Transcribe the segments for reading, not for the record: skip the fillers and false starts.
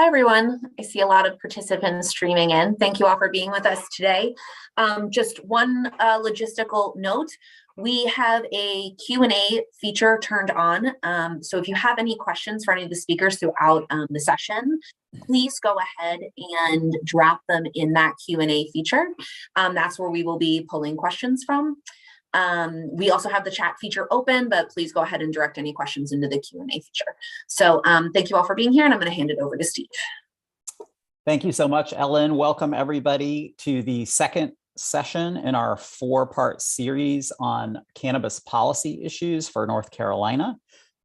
Hi, everyone. I see a lot of participants streaming in. Thank you all for being with us today. Just one logistical note. We have a Q&A feature turned on. So if you have any questions for any of the speakers throughout the session, please go ahead and drop them in that Q&A feature. That's where we will be pulling questions from. We also have the chat feature open, but please go ahead and direct any questions into the Q&A feature. So thank you all for being here, and I'm going to hand it over to Steve. Thank you so much, Ellen. Welcome everybody to the second session in our four-part series on cannabis policy issues for North Carolina.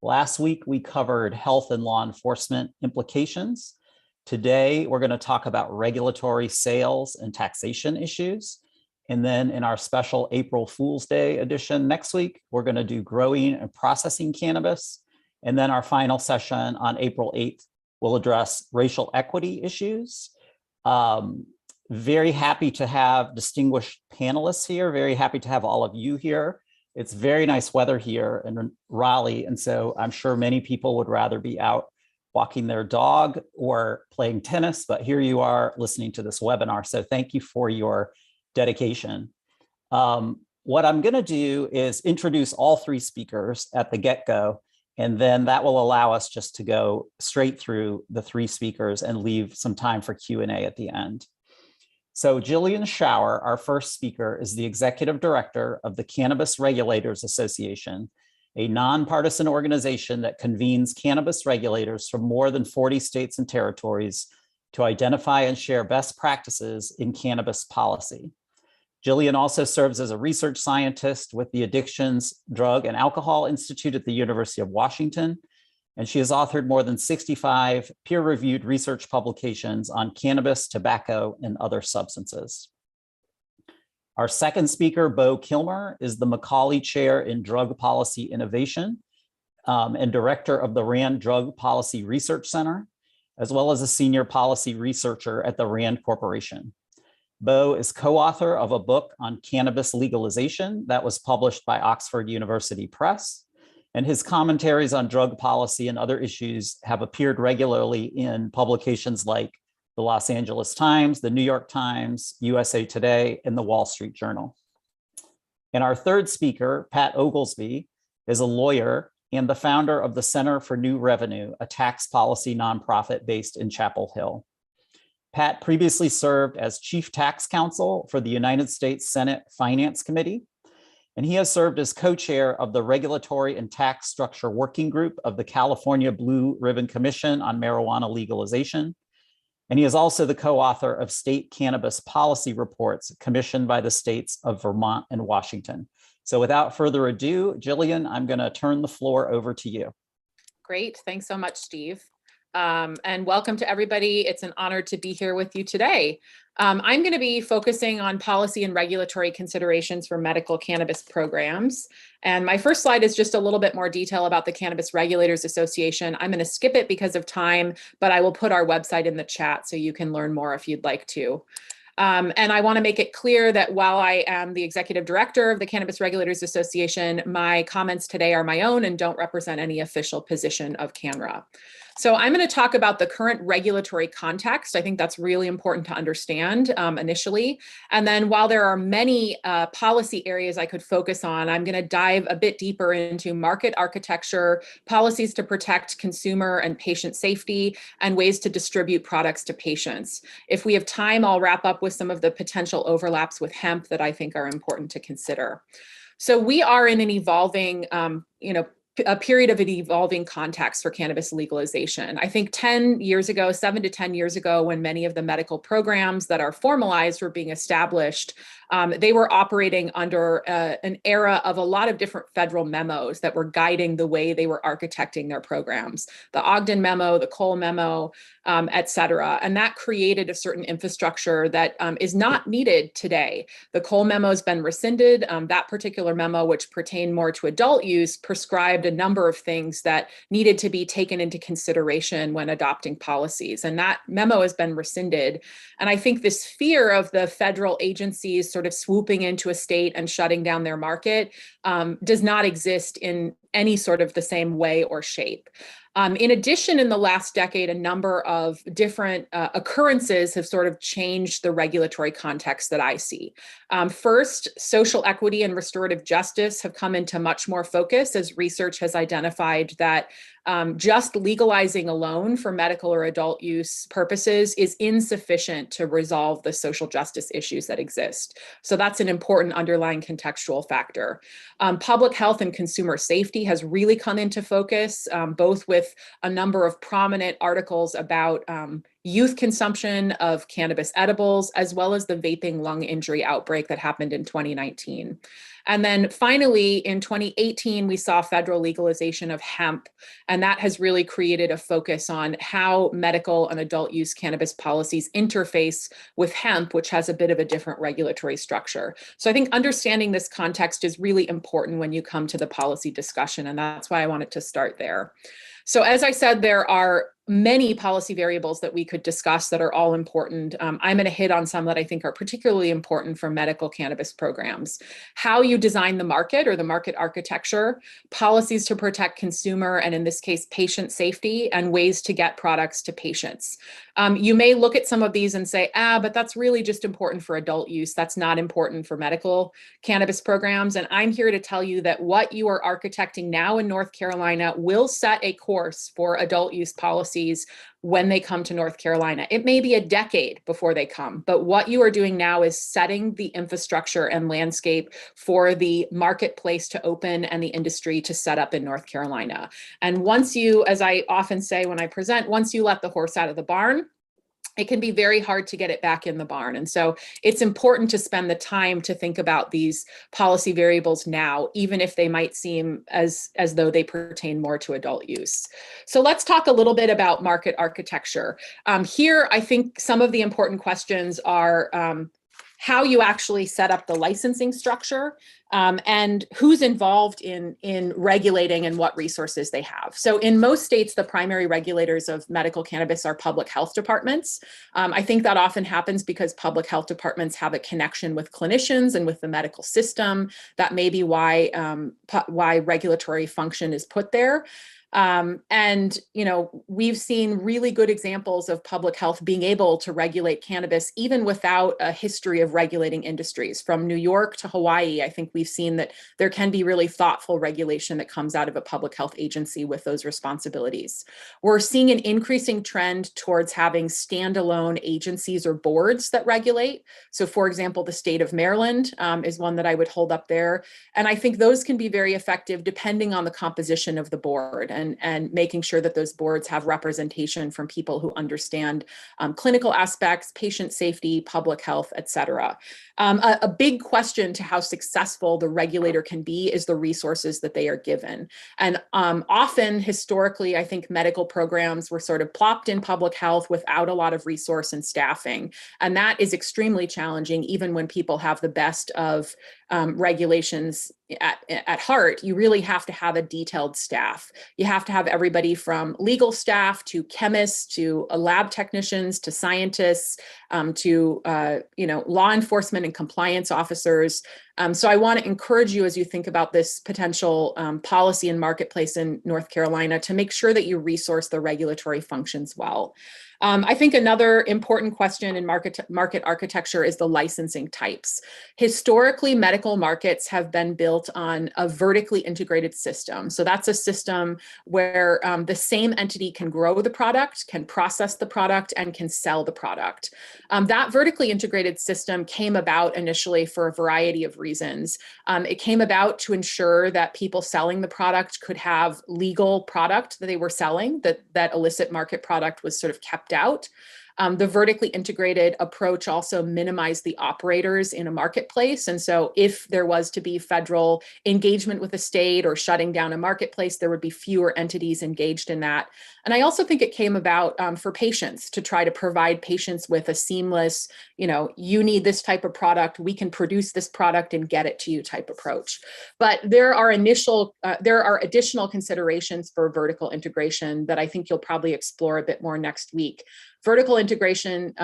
Last week, we covered health and law enforcement implications. Today, we're going to talk about regulatory sales and taxation issues. And then in our special April Fool's Day edition next week, we're going to do growing and processing cannabis. And then our final session on April 8th will address racial equity issues. Very happy to have distinguished panelists here. Very happy to have all of you here. It's very nice weather here in Raleigh. And so I'm sure many people would rather be out walking their dog or playing tennis, but here you are listening to this webinar. So thank you for your dedication. What I'm going to do is introduce all three speakers at the get-go, and then that will allow us just to go straight through the three speakers and leave some time for Q&A at the end. So Jillian Schauer, our first speaker, is the Executive Director of the Cannabis Regulators Association, a nonpartisan organization that convenes cannabis regulators from more than 40 states and territories to identify and share best practices in cannabis policy. Jillian also serves as a research scientist with the Addictions, Drug, and Alcohol Institute at the University of Washington, and she has authored more than 65 peer-reviewed research publications on cannabis, tobacco, and other substances. Our second speaker, Bo Kilmer, is the Macaulay Chair in Drug Policy Innovation and Director of the RAND Drug Policy Research Center, as well as a senior policy researcher at the RAND Corporation. Bo is co-author of a book on cannabis legalization that was published by Oxford University Press, and his commentaries on drug policy and other issues have appeared regularly in publications like the Los Angeles Times, the New York Times, USA Today, and the Wall Street Journal. And our third speaker, Pat Oglesby, is a lawyer and the founder of the Center for New Revenue, a tax policy nonprofit based in Chapel Hill. Pat previously served as Chief Tax Counsel for the United States Senate Finance Committee, and he has served as co-chair of the Regulatory and Tax Structure Working Group of the California Blue Ribbon Commission on Marijuana Legalization. And he is also the co-author of state cannabis policy reports commissioned by the states of Vermont and Washington. So without further ado, Jillian, I'm going to turn the floor over to you. Great. Thanks so much, Steve. And welcome to everybody. It's an honor to be here with you today. I'm going to be focusing on policy and regulatory considerations for medical cannabis programs. And my first slide is just a little bit more detail about the Cannabis Regulators Association. I'm going to skip it because of time, but I will put our website in the chat so you can learn more if you'd like to. And I want to make it clear that while I am the executive director of the Cannabis Regulators Association, my comments today are my own and don't represent any official position of CANRA. So I'm going to talk about the current regulatory context. I think that's really important to understand initially. And then while there are many policy areas I could focus on, I'm going to dive a bit deeper into market architecture, policies to protect consumer and patient safety, and ways to distribute products to patients. If we have time, I'll wrap up with some of the potential overlaps with hemp that I think are important to consider. So we are in an evolving, a period of an evolving context for cannabis legalization. I think 10 years ago, 7 to 10 years ago, when many of the medical programs that are formalized were being established, they were operating under an era of a lot of different federal memos that were guiding the way they were architecting their programs. The Ogden memo, the Cole memo, et cetera. And that created a certain infrastructure that is not needed today. The Cole memo has been rescinded. That particular memo, which pertained more to adult use, prescribed a number of things that needed to be taken into consideration when adopting policies. And that memo has been rescinded. And I think this fear of the federal agencies sort of swooping into a state and shutting down their market does not exist in any sort of the same way or shape. In addition, in the last decade, a number of different occurrences have sort of changed the regulatory context that I see. First, social equity and restorative justice have come into much more focus as research has identified that just legalizing alone for medical or adult use purposes is insufficient to resolve the social justice issues that exist. So that's an important underlying contextual factor. Public health and consumer safety has really come into focus, both with a number of prominent articles about youth consumption of cannabis edibles, as well as the vaping lung injury outbreak that happened in 2019. And then finally, in 2018, we saw federal legalization of hemp, and that has really created a focus on how medical and adult use cannabis policies interface with hemp, which has a bit of a different regulatory structure. So I think understanding this context is really important when you come to the policy discussion, and that's why I wanted to start there. So as I said, there are many policy variables that we could discuss that are all important. I'm going to hit on some that I think are particularly important for medical cannabis programs. How you design the market or the market architecture, policies to protect consumer and in this case, patient safety, and ways to get products to patients. You may look at some of these and say, but that's really just important for adult use. That's not important for medical cannabis programs. And I'm here to tell you that what you are architecting now in North Carolina will set a course for adult use policies when they come to North Carolina. It may be a decade before they come, but what you are doing now is setting the infrastructure and landscape for the marketplace to open and the industry to set up in North Carolina. And once you, as I often say when I present, once you let the horse out of the barn, it can be very hard to get it back in the barn. And so it's important to spend the time to think about these policy variables now, even if they might seem as though they pertain more to adult use. So let's talk a little bit about market architecture. Here, I think some of the important questions are how you actually set up the licensing structure, and who's involved in regulating and what resources they have. So in most states, the primary regulators of medical cannabis are public health departments. I think that often happens because public health departments have a connection with clinicians and with the medical system. That may be why regulatory function is put there. And, we've seen really good examples of public health being able to regulate cannabis, even without a history of regulating industries. From New York to Hawaii, I think we've seen that there can be really thoughtful regulation that comes out of a public health agency with those responsibilities. We're seeing an increasing trend towards having standalone agencies or boards that regulate. So for example, the state of Maryland is one that I would hold up there. And I think those can be very effective depending on the composition of the board and making sure that those boards have representation from people who understand clinical aspects, patient safety, public health, et cetera. A big question to how successful the regulator can be is the resources that they are given. And often, historically, I think medical programs were sort of plopped in public health without a lot of resource and staffing. And that is extremely challenging, even when people have the best of regulations at heart. You really have to have a detailed staff. You have to have everybody from legal staff to chemists to lab technicians to scientists to law enforcement and compliance officers. So I want to encourage you as you think about this potential policy and marketplace in North Carolina to make sure that you resource the regulatory functions well. I think another important question in market architecture is the licensing types. Historically, medical markets have been built on a vertically integrated system. So that's a system where the same entity can grow the product, can process the product, and can sell the product. That vertically integrated system came about initially for a variety of reasons. It came about to ensure that people selling the product could have legal product that they were selling, that illicit market product was sort of kept out. The vertically integrated approach also minimized the operators in a marketplace. And so if there was to be federal engagement with a state or shutting down a marketplace, there would be fewer entities engaged in that. And I also think it came about for patients to try to provide patients with a seamless, you need this type of product, we can produce this product and get it to you type approach. But there are additional considerations for vertical integration that I think you'll probably explore a bit more next week. Vertical integration,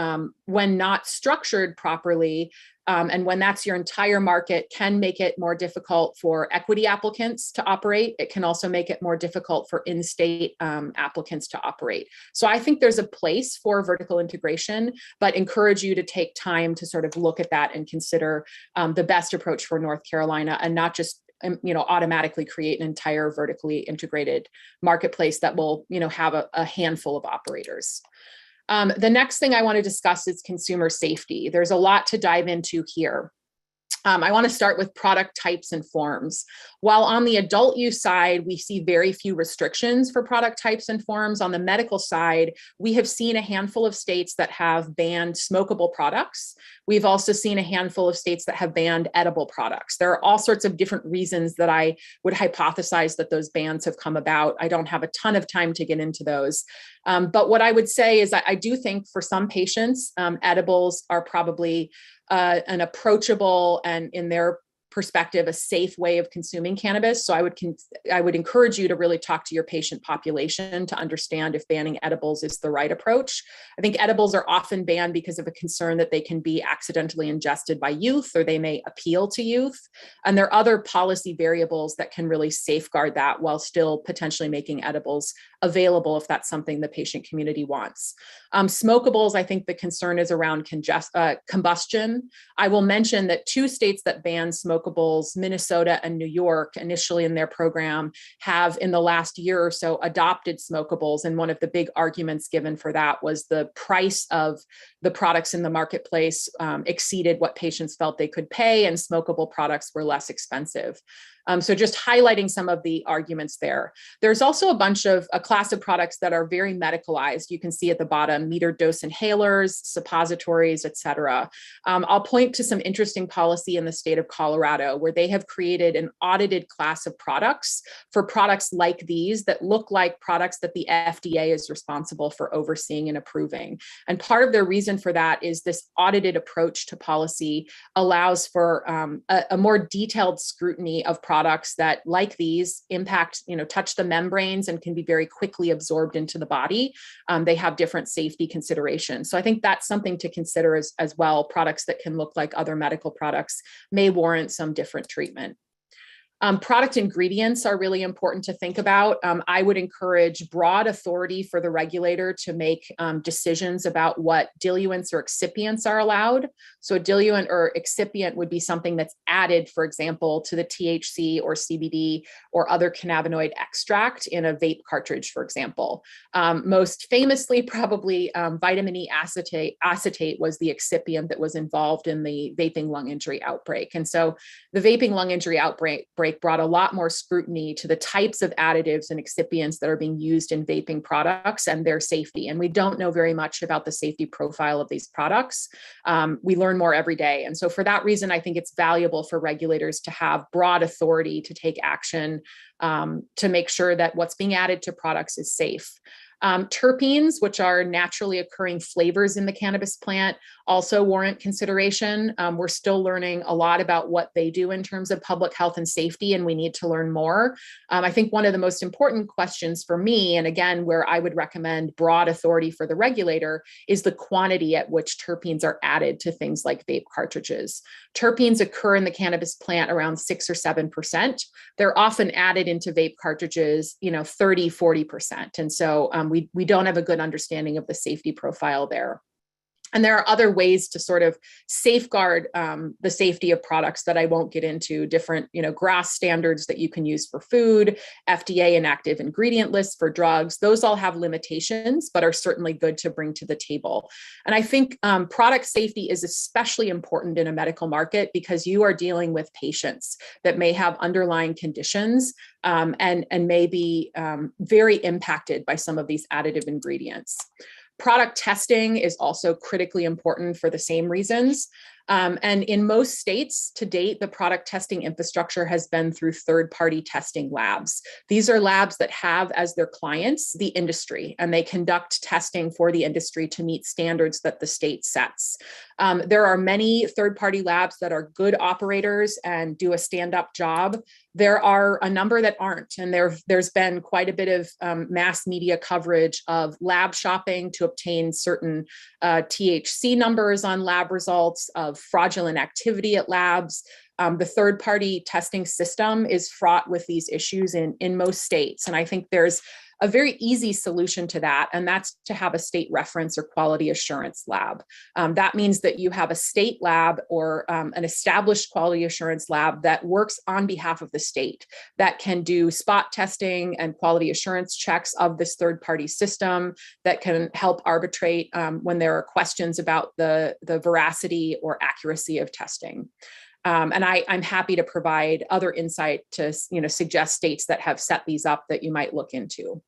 when not structured properly, And when that's your entire market, can make it more difficult for equity applicants to operate. It can also make it more difficult for in-state applicants to operate. So I think there's a place for vertical integration, but encourage you to take time to sort of look at that and consider the best approach for North Carolina, and not just automatically create an entire vertically integrated marketplace that will have a handful of operators. The next thing I want to discuss is consumer safety. There's a lot to dive into here. I want to start with product types and forms. While on the adult use side, we see very few restrictions for product types and forms, on the medical side, we have seen a handful of states that have banned smokable products. We've also seen a handful of states that have banned edible products. There are all sorts of different reasons that I would hypothesize that those bans have come about. I don't have a ton of time to get into those. But what I would say is that I do think for some patients, edibles are probably an approachable and, in their perspective, a safe way of consuming cannabis. So I would encourage you to really talk to your patient population to understand if banning edibles is the right approach. I think edibles are often banned because of a concern that they can be accidentally ingested by youth, or they may appeal to youth. And there are other policy variables that can really safeguard that while still potentially making edibles available if that's something the patient community wants. Smokables, I think the concern is around combustion. I will mention that 2 states that ban smokables, Minnesota and New York, initially in their program, have in the last year or so adopted smokables. And one of the big arguments given for that was the price of the products in the marketplace exceeded what patients felt they could pay, and smokable products were less expensive. So just highlighting some of the arguments there. There's also a class of products that are very medicalized. You can see at the bottom, metered dose inhalers, suppositories, et cetera. I'll point to some interesting policy in the state of Colorado, where they have created an audited class of products for products like these that look like products that the FDA is responsible for overseeing and approving. And part of their reason for that is this audited approach to policy allows for a more detailed scrutiny of products that, like these, impact, touch the membranes and can be very quickly absorbed into the body. They have different safety considerations. So I think that's something to consider as well. Products that can look like other medical products may warrant some different treatment. Product ingredients are really important to think about. I would encourage broad authority for the regulator to make decisions about what diluents or excipients are allowed. So a diluent or excipient would be something that's added, for example, to the THC or CBD or other cannabinoid extract in a vape cartridge, for example. Most famously, probably vitamin E acetate was the excipient that was involved in the vaping lung injury outbreak. And so the vaping lung injury outbreak brought a lot more scrutiny to the types of additives and excipients that are being used in vaping products and their safety. And we don't know very much about the safety profile of these products. We learn more every day. And so for that reason, I think it's valuable for regulators to have broad authority to take action to make sure that what's being added to products is safe. Terpenes, which are naturally occurring flavors in the cannabis plant, also warrant consideration. We're still learning a lot about what they do in terms of public health and safety, and we need to learn more. I think one of the most important questions for me, and again, where I would recommend broad authority for the regulator, is the quantity at which terpenes are added to things like vape cartridges. Terpenes occur in the cannabis plant around 6 or 7%. They're often added into vape cartridges, 30, 40%. And so we don't have a good understanding of the safety profile there. And there are other ways to sort of safeguard the safety of products that I won't get into, different, GRAS standards that you can use for food, FDA and active ingredient lists for drugs. Those all have limitations, but are certainly good to bring to the table. And I think product safety is especially important in a medical market because you are dealing with patients that may have underlying conditions and may be very impacted by some of these additive ingredients. Product testing is also critically important for the same reasons. And in most states to date, the product testing infrastructure has been through third-party testing labs. These are labs that have as their clients the industry, and they conduct testing for the industry to meet standards that the state sets. There are many third-party labs that are good operators and do a stand-up job. There are a number that aren't, and there's been quite a bit of mass media coverage of lab shopping to obtain certain THC numbers on lab results, of fraudulent activity at labs. The third-party testing system is fraught with these issues in most states. And I think there's a very easy solution to that, and that's to have a state reference or quality assurance lab. That means that you have a state lab or an established quality assurance lab that works on behalf of the state, that can do spot testing and quality assurance checks of this third-party system, that can help arbitrate when there are questions about the veracity or accuracy of testing. And I'm happy to provide other insight to, suggest states that have set these up that you might look into.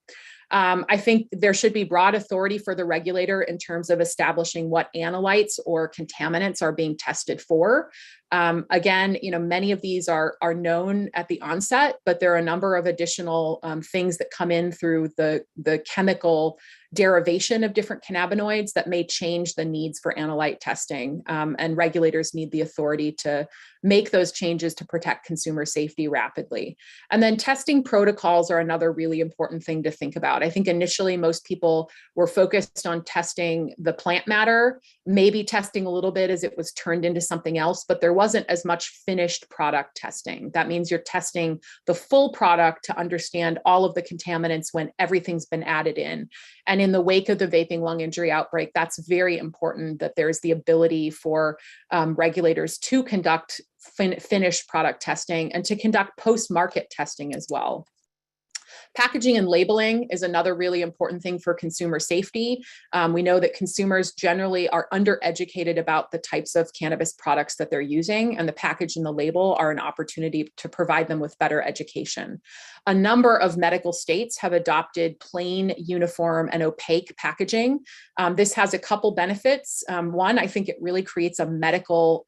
I think there should be broad authority for the regulator in terms of establishing what analytes or contaminants are being tested for. Again, many of these are known at the onset, but there are a number of additional things that come in through the chemical derivation of different cannabinoids that may change the needs for analyte testing. And regulators need the authority to make those changes to protect consumer safety rapidly. And then testing protocols are another really important thing to think about. I think initially most people were focused on testing the plant matter, maybe testing a little bit as it was turned into something else, but there wasn't as much finished product testing. That means you're testing the full product to understand all of the contaminants when everything's been added in. And in the wake of the vaping lung injury outbreak, that's very important that there's the ability for regulators to conduct finished product testing and to conduct post-market testing as well. Packaging and labeling is another really important thing for consumer safety. We know that consumers generally are undereducated about the types of cannabis products that they're using, and the package and the label are an opportunity to provide them with better education. A number of medical states have adopted plain, uniform, and opaque packaging. This has a couple benefits. One, I think it really creates a medical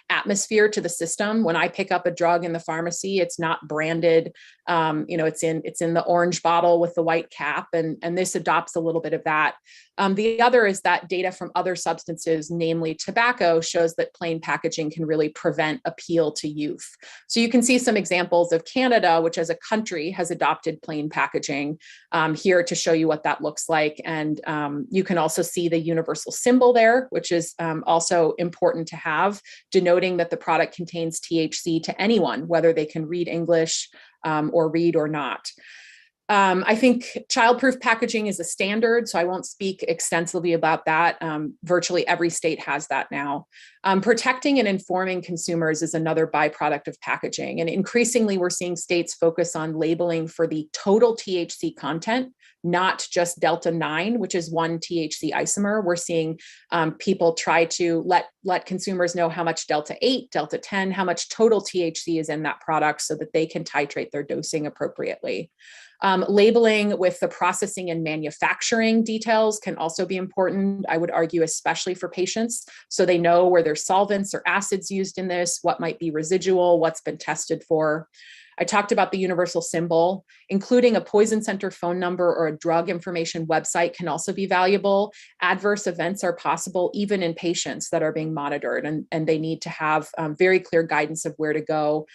atmosphere to the system. When I pick up a drug in the pharmacy, it's not branded. It's in the orange bottle with the white cap, and this adopts a little bit of that. The other is that data from other substances, namely tobacco, shows that plain packaging can really prevent appeal to youth. So you can see some examples of Canada, which as a country has adopted plain packaging here to show you what that looks like. And you can also see the universal symbol there, which is also important to have, denoting that the product contains THC to anyone, whether they can read English or read or not. I think child-proof packaging is a standard, so I won't speak extensively about that. Virtually every state has that now. Protecting and informing consumers is another byproduct of packaging. And increasingly, we're seeing states focus on labeling for the total THC content, not just Delta 9, which is one THC isomer. We're seeing people try to let consumers know how much Delta 8, Delta 10, how much total THC is in that product so that they can titrate their dosing appropriately. Labeling with the processing and manufacturing details can also be important, I would argue, especially for patients, so they know where there's solvents or acids used in this, what might be residual, what's been tested for. I talked about the universal symbol. Including a poison center phone number or a drug information website can also be valuable. Adverse events are possible even in patients that are being monitored, and they need to have very clear guidance of where to go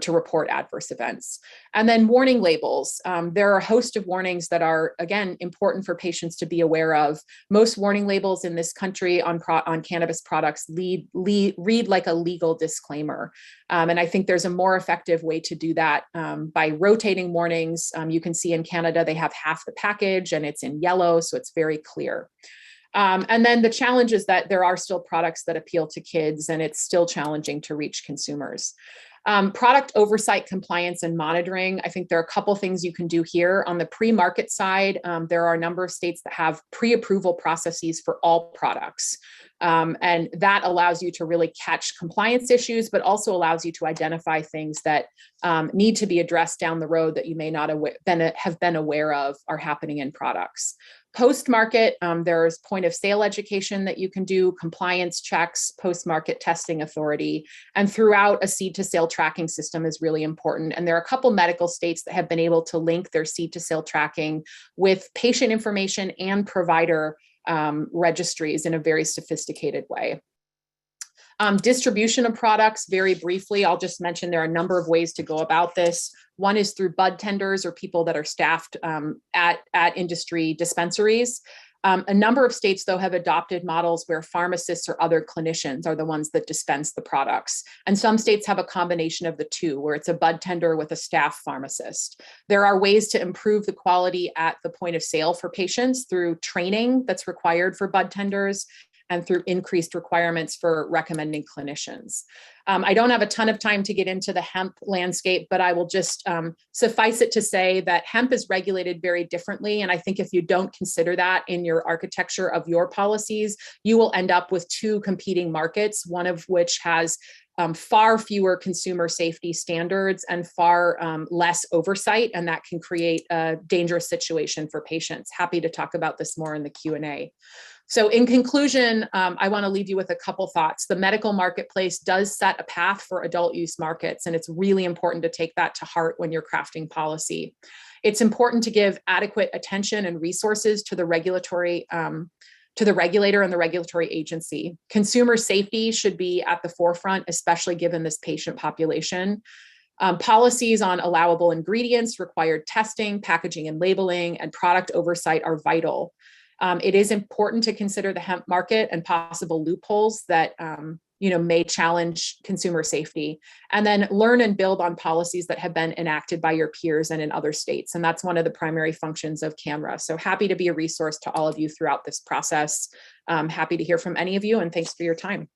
to report adverse events. And then warning labels. There are a host of warnings that are, again, important for patients to be aware of. Most warning labels in this country on cannabis products read like a legal disclaimer. And I think there's a more effective way to do that by rotating warnings. You can see in Canada, they have half the package and it's in yellow, so it's very clear. And then the challenge is that there are still products that appeal to kids, and it's still challenging to reach consumers. Product oversight, compliance, and monitoring. I think there are a couple things you can do here. On the pre-market side, there are a number of states that have pre-approval processes for all products. And that allows you to really catch compliance issues, but also allows you to identify things that need to be addressed down the road that you may not have been aware of are happening in products. Post-market, there's point of sale education that you can do, compliance checks, post-market testing authority, and throughout a seed to sale tracking system is really important. And there are a couple medical states that have been able to link their seed to sale tracking with patient information and provider registries in a very sophisticated way. Distribution of products, very briefly, I'll just mention there are a number of ways to go about this. One is through bud tenders or people that are staffed at industry dispensaries. A number of states, though, have adopted models where pharmacists or other clinicians are the ones that dispense the products. And some states have a combination of the two, where it's a bud tender with a staff pharmacist. There are ways to improve the quality at the point of sale for patients through training that's required for bud tenders and through increased requirements for recommending clinicians. I don't have a ton of time to get into the hemp landscape, but I will just suffice it to say that hemp is regulated very differently. And I think if you don't consider that in your architecture of your policies, you will end up with two competing markets, one of which has far fewer consumer safety standards and far less oversight, and that can create a dangerous situation for patients. Happy to talk about this more in the Q&A. So in conclusion, I want to leave you with a couple thoughts. The medical marketplace does set a path for adult use markets, and it's really important to take that to heart when you're crafting policy. It's important to give adequate attention and resources to the regulatory to the regulator and the regulatory agency. Consumer safety should be at the forefront, especially given this patient population. Policies on allowable ingredients, required testing, packaging and labeling, and product oversight are vital. It is important to consider the hemp market and possible loopholes that may challenge consumer safety, and then learn and build on policies that have been enacted by your peers and in other states. And that's one of the primary functions of CANRA. So happy to be a resource to all of you throughout this process. Happy to hear from any of you, and thanks for your time.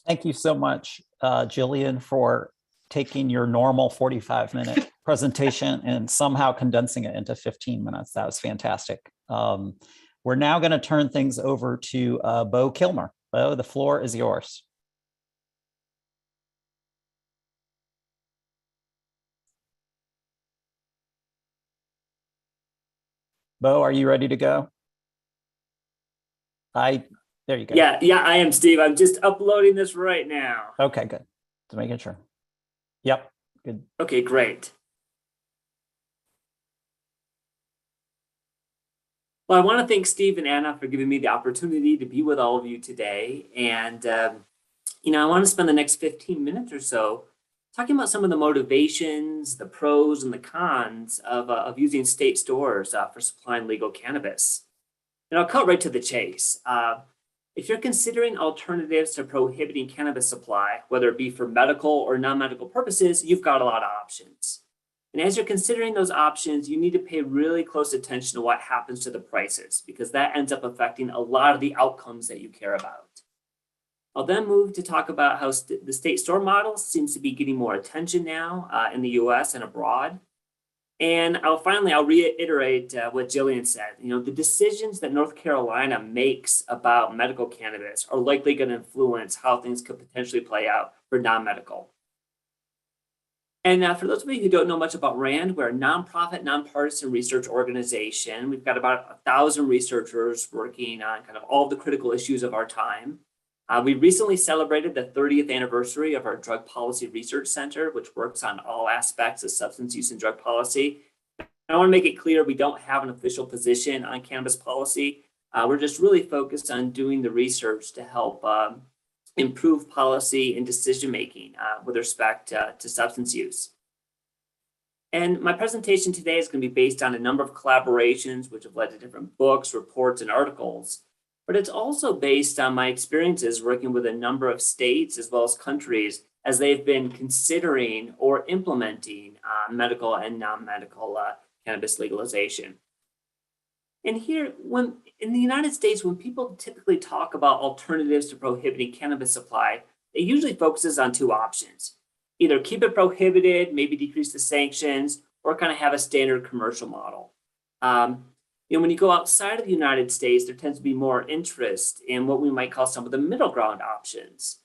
Thank you so much, Jillian, for taking your normal 45-minute presentation and somehow condensing it into 15 minutes. That was fantastic. We're now going to turn things over to Bo Kilmer. Bo, the floor is yours. Bo, are you ready to go? There you go. Yeah, I am, Steve. I'm just uploading this right now. Okay, good. Just making sure. Yep, good. Okay, great. Well, I want to thank Steve and Anna for giving me the opportunity to be with all of you today. And, I want to spend the next 15 minutes or so talking about some of the motivations, the pros and the cons of using state stores for supplying legal cannabis. And I'll cut right to the chase. If you're considering alternatives to prohibiting cannabis supply, whether it be for medical or non-medical purposes, you've got a lot of options. And as you're considering those options, you need to pay really close attention to what happens to the prices, because that ends up affecting a lot of the outcomes that you care about. I'll then move to talk about how the state store model seems to be getting more attention now in the US and abroad. And I'll reiterate what Jillian said. The decisions that North Carolina makes about medical cannabis are likely going to influence how things could potentially play out for non-medical. And for those of you who don't know much about RAND, we're a nonprofit, nonpartisan research organization. We've got about 1,000 researchers working on kind of all the critical issues of our time. We recently celebrated the 30th anniversary of our Drug Policy Research Center, which works on all aspects of substance use and drug policy. I want to make it clear we don't have an official position on cannabis policy. We're just really focused on doing the research to help improve policy and decision-making with respect to substance use. And my presentation today is going to be based on a number of collaborations which have led to different books, reports, and articles. But it's also based on my experiences working with a number of states as well as countries as they've been considering or implementing medical and non-medical cannabis legalization. And here, in the United States, when people typically talk about alternatives to prohibiting cannabis supply, it usually focuses on two options. Either keep it prohibited, maybe decrease the sanctions, or kind of have a standard commercial model. When you go outside of the United States, there tends to be more interest in what we might call some of the middle ground options.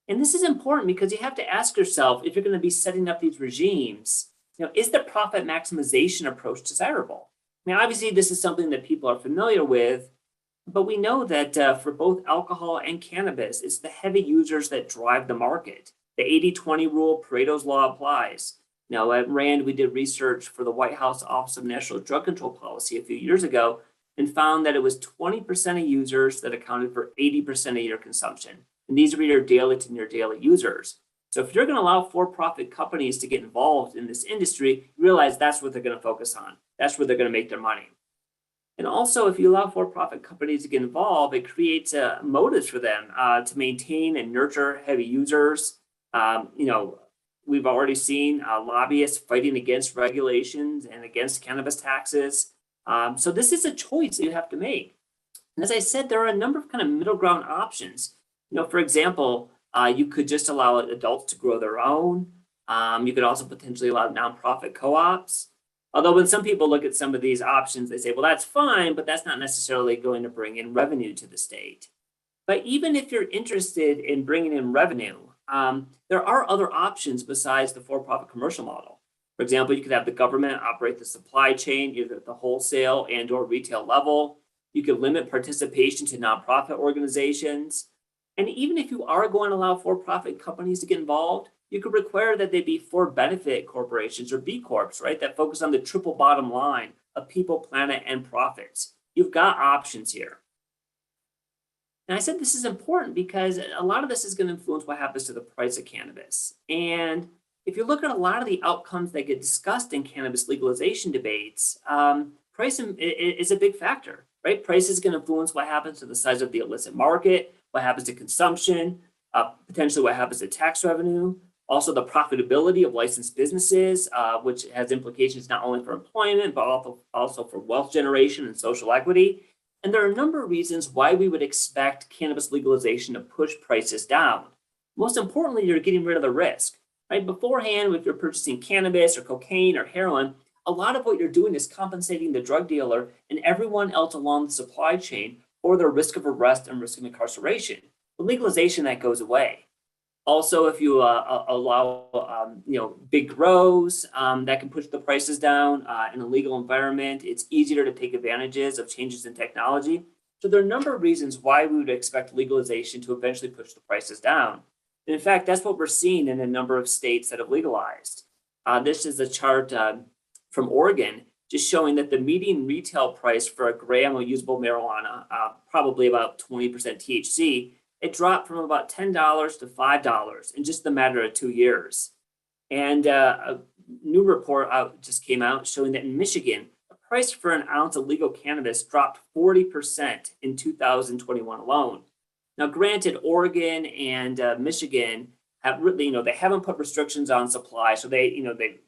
And this is important because you have to ask yourself, if you're going to be setting up these regimes, is the profit maximization approach desirable? Obviously, this is something that people are familiar with, but we know that for both alcohol and cannabis, it's the heavy users that drive the market. The 80-20 rule, Pareto's law applies. Now, at RAND, we did research for the White House Office of National Drug Control Policy a few years ago and found that it was 20% of users that accounted for 80% of your consumption. And these are your daily to near daily users. So if you're going to allow for-profit companies to get involved in this industry, you realize that's what they're going to focus on. That's where they're going to make their money. And also, if you allow for-profit companies to get involved, it creates motives for them to maintain and nurture heavy users. We've already seen lobbyists fighting against regulations and against cannabis taxes. So this is a choice that you have to make. And as I said, there are a number of kind of middle ground options. For example, you could just allow adults to grow their own. You could also potentially allow nonprofit co-ops. Although when some people look at some of these options, they say, well, that's fine, but that's not necessarily going to bring in revenue to the state. But even if you're interested in bringing in revenue, there are other options besides the for-profit commercial model. For example, you could have the government operate the supply chain, either at the wholesale and or retail level. You could limit participation to nonprofit organizations. And even if you are going to allow for-profit companies to get involved, you could require that they be for-benefit corporations or B Corps, right? That focus on the triple bottom line of people, planet, and profits. You've got options here. And I said this is important because a lot of this is going to influence what happens to the price of cannabis. And if you look at a lot of the outcomes that get discussed in cannabis legalization debates, price is a big factor, right? Price is going to influence what happens to the size of the illicit market, what happens to consumption, potentially what happens to tax revenue, also the profitability of licensed businesses, which has implications not only for employment, but also for wealth generation and social equity. And there are a number of reasons why we would expect cannabis legalization to push prices down. Most importantly, you're getting rid of the risk, right? Beforehand, if you're purchasing cannabis or cocaine or heroin, a lot of what you're doing is compensating the drug dealer and everyone else along the supply chain for their risk of arrest and risk of incarceration. With legalization, that goes away. Also, if you allow big grows, that can push the prices down in a legal environment. It's easier to take advantages of changes in technology. So there are a number of reasons why we would expect legalization to eventually push the prices down. And in fact, that's what we're seeing in a number of states that have legalized. This is a chart from Oregon, just showing that the median retail price for a gram of usable marijuana, probably about 20% THC, it dropped from about $10 to $5 in just a matter of 2 years. And a new report just came out showing that in Michigan, the price for an ounce of legal cannabis dropped 40% in 2021 alone. Now, granted, Oregon and Michigan have really, they haven't put restrictions on supply, so they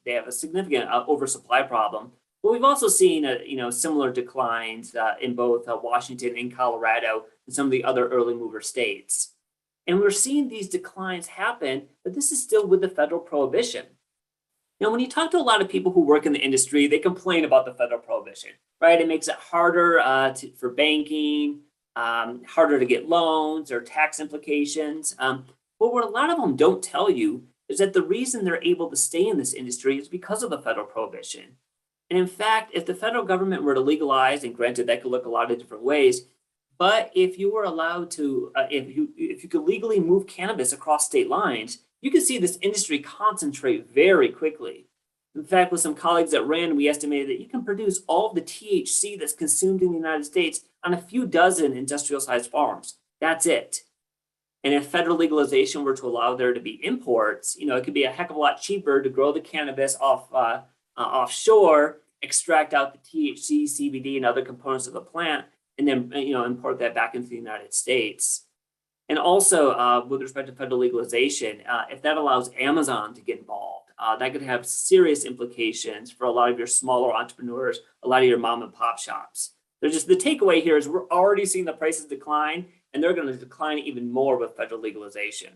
have a significant oversupply problem. But we've also seen similar declines in both Washington and Colorado and some of the other early mover states. And we're seeing these declines happen, but this is still with the federal prohibition. Now, when you talk to a lot of people who work in the industry, they complain about the federal prohibition, right? It makes it harder for banking, harder to get loans or tax implications. But what a lot of them don't tell you is that the reason they're able to stay in this industry is because of the federal prohibition. And in fact, if the federal government were to legalize, and granted that could look a lot of different ways, but if you were allowed to, if you could legally move cannabis across state lines, you could see this industry concentrate very quickly. In fact, with some colleagues at RAND, we estimated that you can produce all of the THC that's consumed in the United States on a few dozen industrial-sized farms. That's it. And if federal legalization were to allow there to be imports, it could be a heck of a lot cheaper to grow the cannabis offshore, extract out the THC, CBD, and other components of the plant, and then import that back into the United States. And also, with respect to federal legalization, if that allows Amazon to get involved, that could have serious implications for a lot of your smaller entrepreneurs, a lot of your mom and pop shops. The takeaway here is we're already seeing the prices decline, and they're going to decline even more with federal legalization.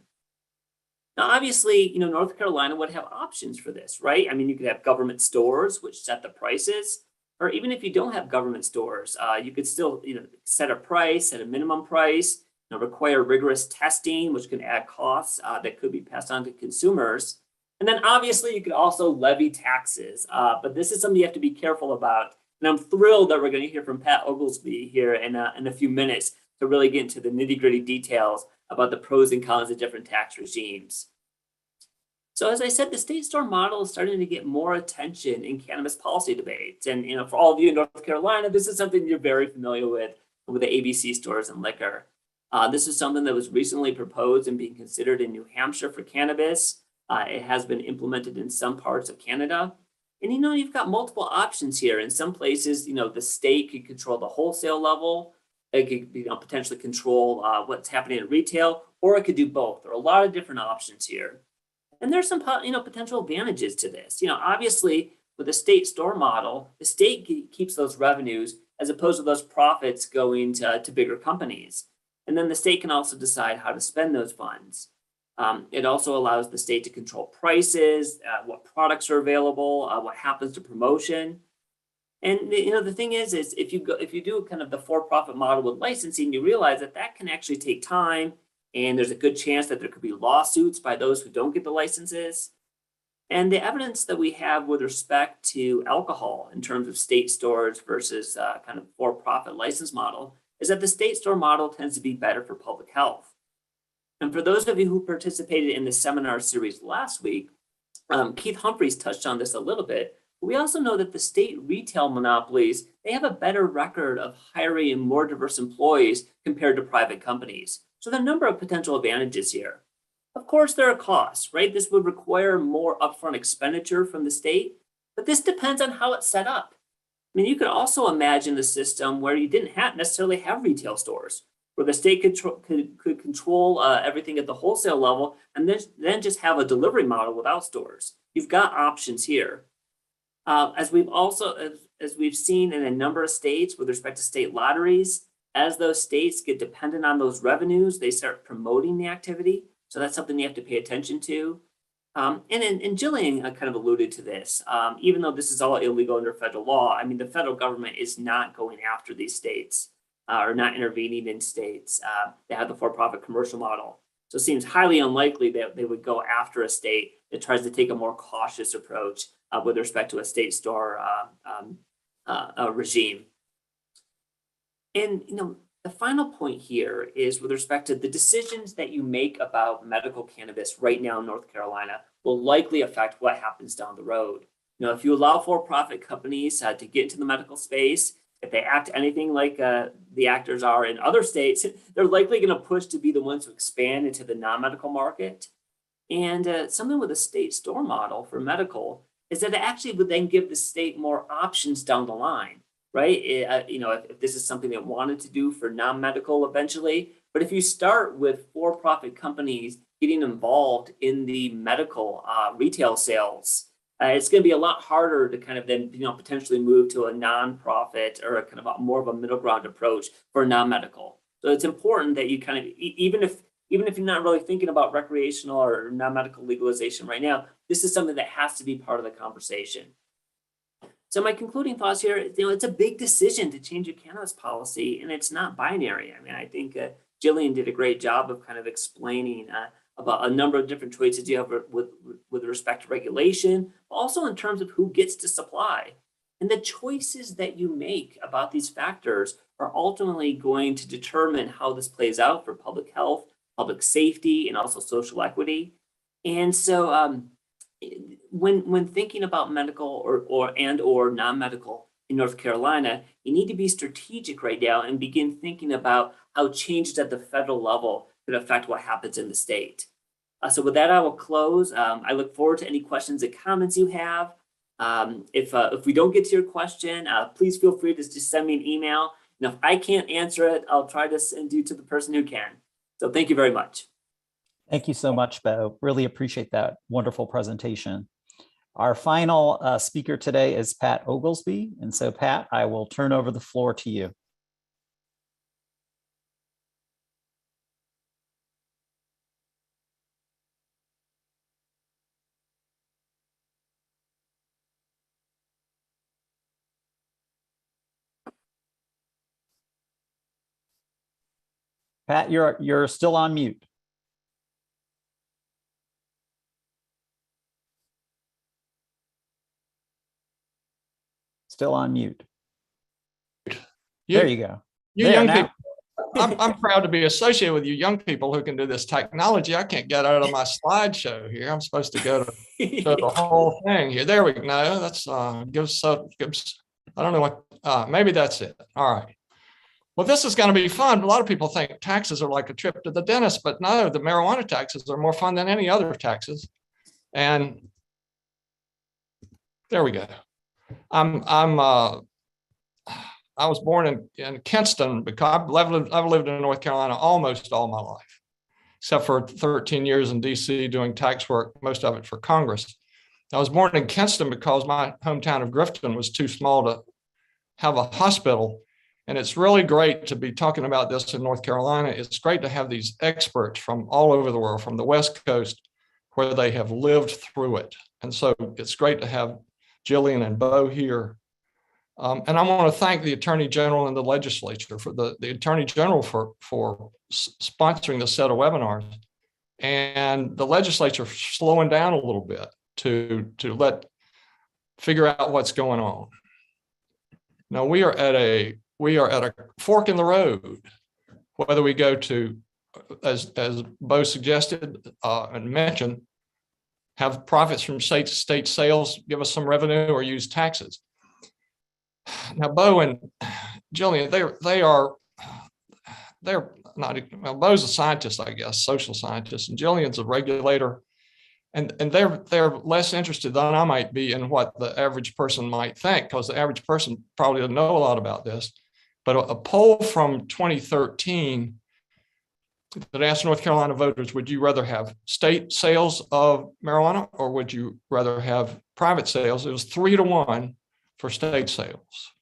Now, obviously, North Carolina would have options for this, right? I mean, you could have government stores which set the prices, or even if you don't have government stores, you could still, set a price, set a minimum price, require rigorous testing, which can add costs that could be passed on to consumers. And then obviously you could also levy taxes, but this is something you have to be careful about. And I'm thrilled that we're going to hear from Pat Oglesby here in a few minutes to really get into the nitty-gritty details about the pros and cons of different tax regimes. So as I said, the state store model is starting to get more attention in cannabis policy debates. And for all of you in North Carolina, this is something you're very familiar with the ABC stores and liquor. This is something that was recently proposed and being considered in New Hampshire for cannabis. It has been implemented in some parts of Canada. And, you've got multiple options here. In some places, the state could control the wholesale level. It could, potentially control what's happening in retail, or it could do both. There are a lot of different options here. And there's some, potential advantages to this. Obviously, with a state store model, the state keeps those revenues as opposed to those profits going to bigger companies. And then the state can also decide how to spend those funds. It also allows the state to control prices, what products are available, what happens to promotion. And the thing is if you do kind of the for-profit model with licensing, you realize that can actually take time, and there's a good chance that there could be lawsuits by those who don't get the licenses. And the evidence that we have with respect to alcohol in terms of state stores versus kind of for-profit license model is that the state store model tends to be better for public health. And for those of you who participated in the seminar series last week, Keith Humphreys touched on this a little bit. We also know that the state retail monopolies, they have a better record of hiring more diverse employees compared to private companies. So there are a number of potential advantages here. Of course, there are costs, right? This would require more upfront expenditure from the state, but this depends on how it's set up. I mean, you could also imagine the system where you didn't necessarily have retail stores, where the state could control everything at the wholesale level, and then just have a delivery model without stores. You've got options here. As we've seen in a number of states with respect to state lotteries, as those states get dependent on those revenues, they start promoting the activity. So that's something you have to pay attention to. And Jillian kind of alluded to this. Even though this is all illegal under federal law, I mean, the federal government is not going after these states or not intervening in states that have the for-profit commercial model. So it seems highly unlikely that they would go after a state that tries to take a more cautious approach with respect to a state store regime. And, the final point here is with respect to the decisions that you make about medical cannabis right now in North Carolina will likely affect what happens down the road. If you allow for-profit companies to get into the medical space, if they act anything like the actors are in other states, they're likely going to push to be the ones to expand into the non-medical market. And something with a state store model for medical is that it actually would then give the state more options down the line. Right? If this is something they wanted to do for non-medical eventually, but if you start with for-profit companies getting involved in the medical retail sales, it's going to be a lot harder to kind of then, potentially move to a non-profit or a kind of more of a middle ground approach for non-medical. So it's important that you kind of, even if you're not really thinking about recreational or non-medical legalization right now, this is something that has to be part of the conversation. So my concluding thoughts here, it's a big decision to change your cannabis policy, and it's not binary. I mean, I think Jillian did a great job of kind of explaining about a number of different choices you have with respect to regulation, but also in terms of who gets to supply. And the choices that you make about these factors are ultimately going to determine how this plays out for public health, public safety, and also social equity. And so, when thinking about medical or non-medical in North Carolina, you need to be strategic right now and begin thinking about how changes at the federal level could affect what happens in the state. So with that, I will close. I look forward to any questions and comments you have. If we don't get to your question, please feel free to just send me an email. And if I can't answer it, I'll try to send you to the person who can. So thank you very much. Thank you so much, Bo. Really appreciate that wonderful presentation. Our final speaker today is Pat Oglesby. And so, Pat, I will turn over the floor to you. Pat, you're still on mute. Still on mute. There you go. You young people, I'm proud to be associated with you young people who can do this technology. I can't get out of my slideshow here. I'm supposed to go to the whole thing here. There we go. No, that's gives. I don't know what. Maybe that's it. All right. Well, this is going to be fun. A lot of people think taxes are like a trip to the dentist, but no, the marijuana taxes are more fun than any other taxes. And There we go. I was born in Kinston because I've lived in North Carolina almost all my life, except for 13 years in DC doing tax work, most of it for Congress. I was born in Kinston because my hometown of Grifton was too small to have a hospital. And it's really great to be talking about this in North Carolina. It's great to have these experts from all over the world, from the West Coast, where they have lived through it. And so it's great to have Jillian and Bo here. And I want to thank the Attorney General and the legislature for the Attorney General for sponsoring this set of webinars, and the legislature slowing down a little bit to figure out what's going on. Now we are at a fork in the road, whether we go to, as Bo suggested and mentioned, have profits from state to state sales give us some revenue, or use taxes. Now, Bo and Jillian, they're not, well, Bo's a scientist, I guess, social scientist, and Jillian's a regulator, and they're less interested than I might be in what the average person might think, because the average person probably doesn't know a lot about this. But a poll from 2013 that asked North Carolina voters, would you rather have state sales of marijuana or would you rather have private sales? It was 3-to-1 for state sales.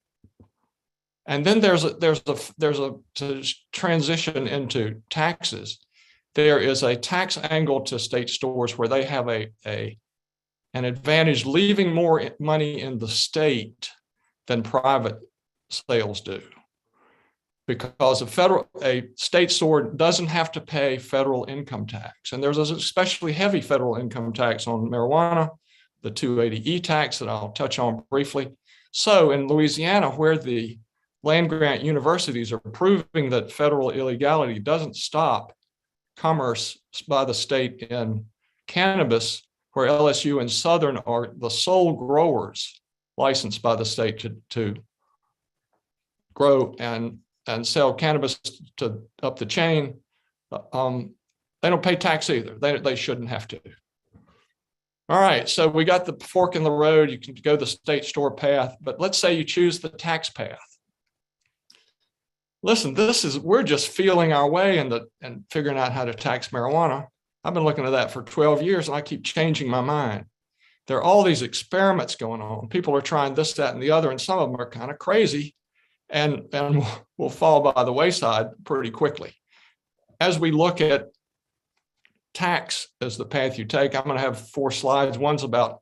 And then there's a to transition into taxes. There is a tax angle to state stores where they have an advantage leaving more money in the state than private sales do. Because a state store doesn't have to pay federal income tax. And there's an especially heavy federal income tax on marijuana, the 280E tax that I'll touch on briefly. So in Louisiana, where the land grant universities are proving that federal illegality doesn't stop commerce by the state in cannabis, where LSU and Southern are the sole growers licensed by the state to grow and sell cannabis to up the chain, they don't pay tax either. They shouldn't have to. All right, so we got the fork in the road. You can go the state store path, but let's say you choose the tax path. Listen, we're just feeling our way and figuring out how to tax marijuana. I've been looking at that for 12 years and I keep changing my mind. There are all these experiments going on. People are trying this, that, and the other, and some of them are kind of crazy and will fall by the wayside pretty quickly. As we look at tax as the path you take, I'm going to have 4 slides. One's about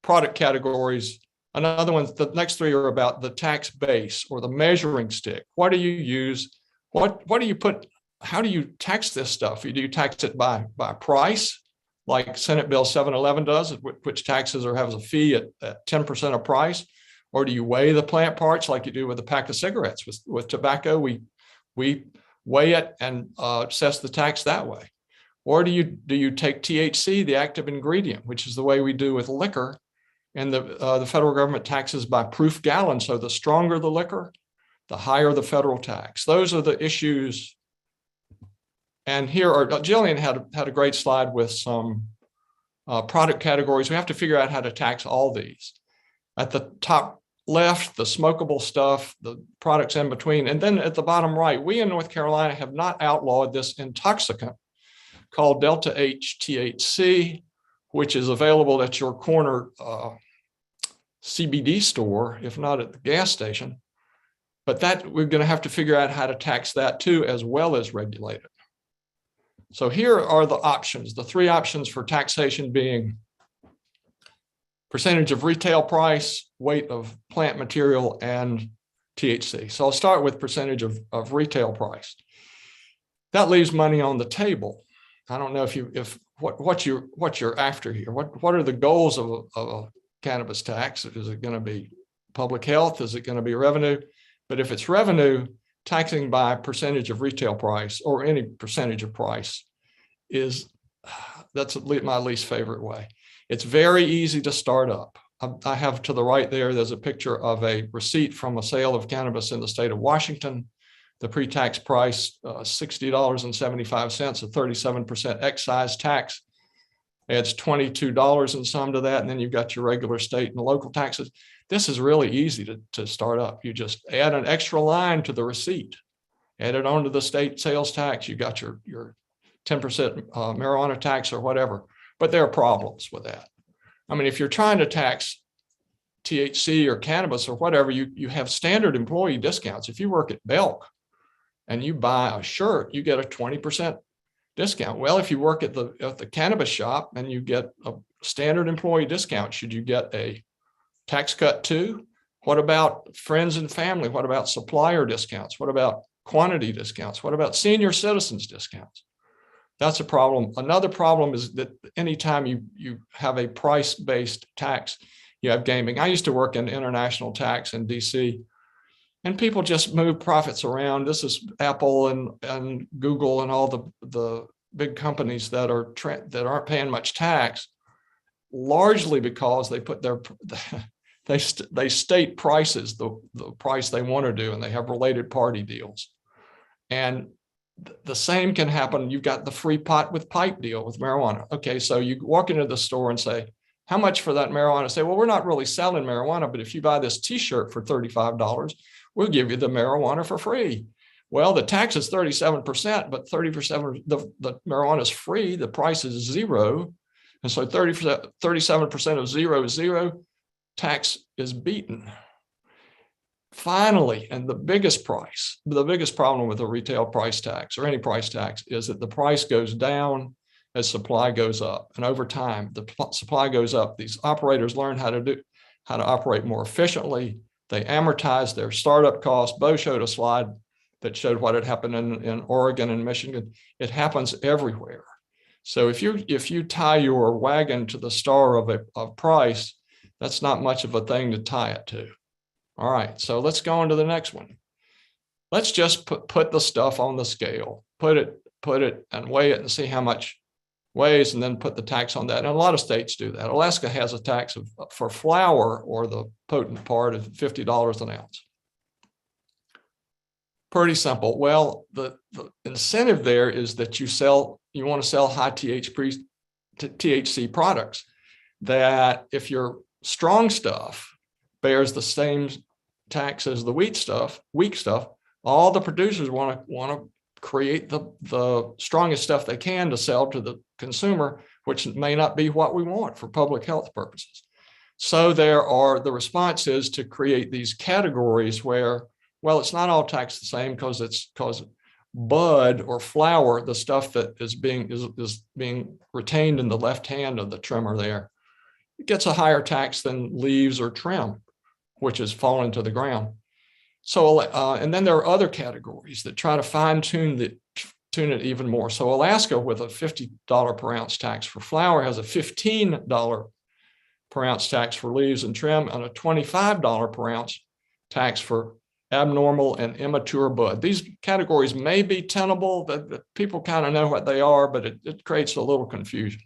product categories. Another one, the next 3 are about the tax base or the measuring stick. What do you use? What do you put? How do you tax this stuff? Do you tax it by price, like Senate Bill 711 does, which taxes or has a fee at 10% of price? Or do you weigh the plant parts like you do with a pack of cigarettes? With tobacco, we weigh it and assess the tax that way. Or do you take THC, the active ingredient, which is the way we do with liquor, and the federal government taxes by proof gallon. So the stronger the liquor, the higher the federal tax. Those are the issues. And here Jillian had a great slide with some product categories. We have to figure out how to tax all these. At the top left, the smokable stuff, the products in between. And then at the bottom right, we in North Carolina have not outlawed this intoxicant called Delta H THC, which is available at your corner CBD store, if not at the gas station. But that we're going to have to figure out how to tax that too, as well as regulate it. So here are the options, the 3 options for taxation being percentage of retail price, weight of plant material, and THC. So I'll start with percentage of retail price. That leaves money on the table. I don't know what you're after here. What are the goals of a cannabis tax? Is it going to be public health? Is it going to be revenue? But if it's revenue, taxing by percentage of retail price or any percentage of price that's my least favorite way. It's very easy to start up. I have to the right there's a picture of a receipt from a sale of cannabis in the state of Washington. The pre-tax price, $60.75, a 37% excise tax adds $22 and some to that, and then you've got your regular state and local taxes. This is really easy to start up. You just add an extra line to the receipt, add it onto the state sales tax. You got your 10% marijuana tax or whatever. But there are problems with that. I mean, if you're trying to tax THC or cannabis or whatever, you have standard employee discounts. If you work at Belk and you buy a shirt, you get a 20% discount. Well, if you work at the cannabis shop and you get a standard employee discount, should you get a tax cut too? What about friends and family? What about supplier discounts? What about quantity discounts? What about senior citizens discounts? That's a problem. Another problem is that anytime you have a price-based tax, you have gaming. I used to work in international tax in DC, and people just move profits around. This is Apple and Google and all the big companies that aren't paying much tax, largely because they put they state prices, the price they want to do, and they have related party deals. And the same can happen. You've got the free pot with pipe deal with marijuana. Okay, so you walk into the store and say, how much for that marijuana? Say, well, we're not really selling marijuana, but if you buy this t-shirt for $35, we'll give you the marijuana for free. Well, the tax is 37%, but 30%, the marijuana is free. The price is zero. And so 37% of zero is zero. Tax is beaten. Finally, and the biggest problem with a retail price tax or any price tax is that the price goes down as supply goes up. And over time, the supply goes up. These operators learn how to operate more efficiently. They amortize their startup costs. Bo showed a slide that showed what had happened in Oregon and Michigan. It happens everywhere. So if you tie your wagon to the star of price, that's not much of a thing to tie it to. All right, so let's go on to the next one. Let's just put the stuff on the scale, put it and weigh it and see how much weighs, and then put the tax on that. And a lot of states do that. Alaska has a tax for flour, or the potent part, of $50 an ounce. Pretty simple. Well, the incentive there is that you want to sell high THC products, that if your strong stuff bears the same tax as the weak stuff, all the producers want to create the strongest stuff they can to sell to the consumer, which may not be what we want for public health purposes. So the response is to create these categories where, well, it's not all taxed the same because bud or flower, the stuff that is being retained in the left hand of the trimmer there, it gets a higher tax than leaves or trim, which has fallen to the ground. So, and then there are other categories that try to fine-tune it even more. So Alaska, with a $50 per ounce tax for flour, has a $15 per ounce tax for leaves and trim, and a $25 per ounce tax for abnormal and immature bud. These categories may be tenable, that people kind of know what they are, but it creates a little confusion.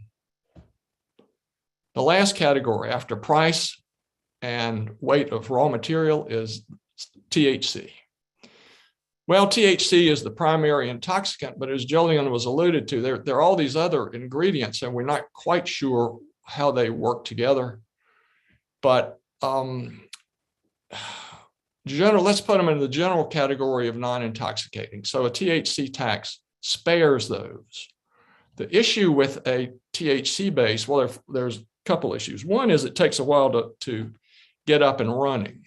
The last category after price and weight of raw material is THC. Well, THC is the primary intoxicant, but as Jillian was alluded to, there are all these other ingredients, and we're not quite sure how they work together. But let's put them in the general category of non-intoxicating. So a THC tax spares those. The issue with a THC base, well, there's a couple issues. One is it takes a while to get up and running.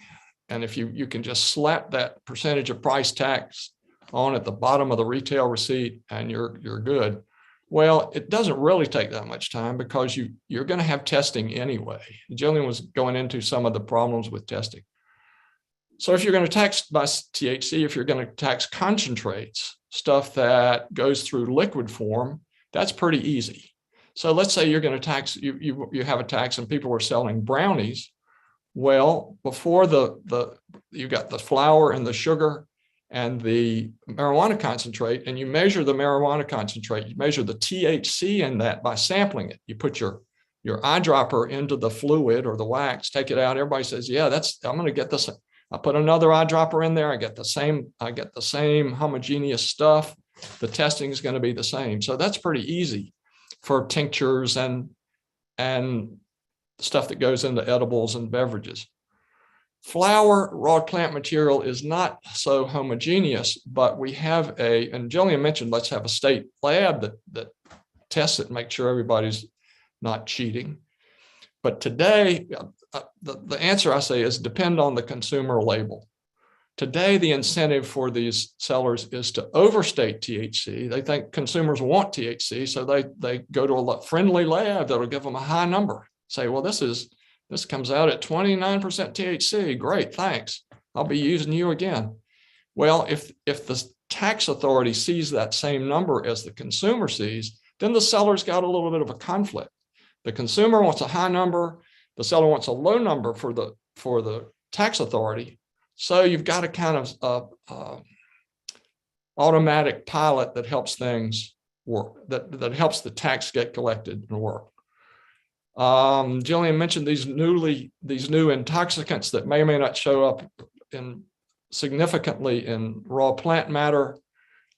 And if you can just slap that percentage of price tax on at the bottom of the retail receipt and you're good. Well, it doesn't really take that much time because you're going to have testing anyway. Jillian was going into some of the problems with testing. So if you're going to tax by THC, if you're going to tax concentrates, stuff that goes through liquid form, that's pretty easy. So let's say you're going to tax, you have a tax and people are selling brownies. Well, before you got the flour and the sugar and the marijuana concentrate, and you measure the marijuana concentrate, you measure the THC in that by sampling it. You put your eyedropper into the fluid or the wax, take it out. Everybody says, yeah, I'm going to get this. I put another eyedropper in there. I get the same homogeneous stuff. The testing is going to be the same. So that's pretty easy for tinctures and and stuff that goes into edibles and beverages. Flower, raw plant material is not so homogeneous, but we have and Jillian mentioned, let's have a state lab that tests it and make sure everybody's not cheating. But today, the answer I say is depend on the consumer label. Today, the incentive for these sellers is to overstate THC. They think consumers want THC, so they go to a friendly lab that'll give them a high number. Say, well, this comes out at 29% THC. Great, thanks. I'll be using you again. Well, if the tax authority sees that same number as the consumer sees, then the seller's got a little bit of a conflict. The consumer wants a high number. The seller wants a low number for the tax authority. So you've got a kind of automatic pilot that helps things work, that helps the tax get collected and work. Jillian mentioned these new intoxicants that may or may not show up significantly in raw plant matter.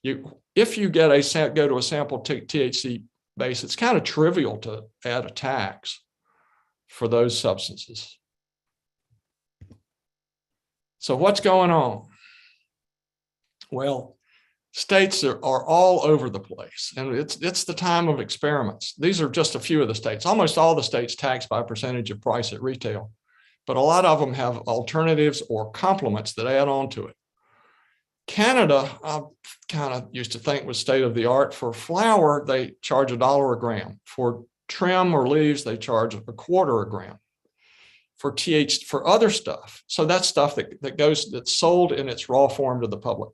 If you go to a sample THC base, it's kind of trivial to add a tax for those substances. So what's going on? Well, states are all over the place, and it's the time of experiments. These are just a few of the states. Almost all the states tax by percentage of price at retail, but a lot of them have alternatives or complements that add on to it. Canada, I kind of used to think was state of the art. For flower, they charge $1 a gram. For trim or leaves, they charge $0.25 a gram. For other stuff, so that's stuff that's sold in its raw form to the public.